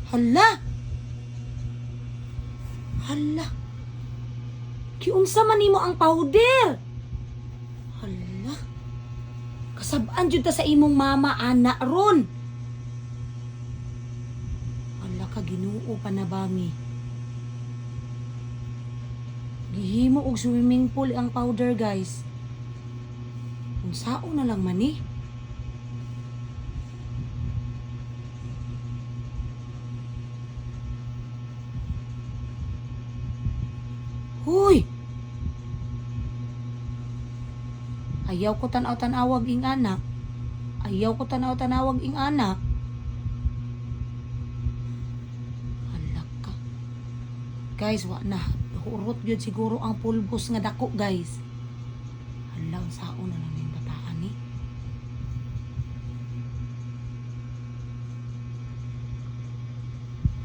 Hala. Hala. Kiunsa man nimo ang powder? Hala. Kasab-an jud ta sa imong mama ana ron. Hala ka Ginoo panabami. Gihimo og swimming pool ang powder, guys. Unsao na lang man ni. Hoy! Ayaw ko tanaw-tanawag ing anak. Ayaw ko tanaw-tanawag ing anak. Hala ka. Guys, wa na. Hurot yun siguro ang pulbos nga dako, guys.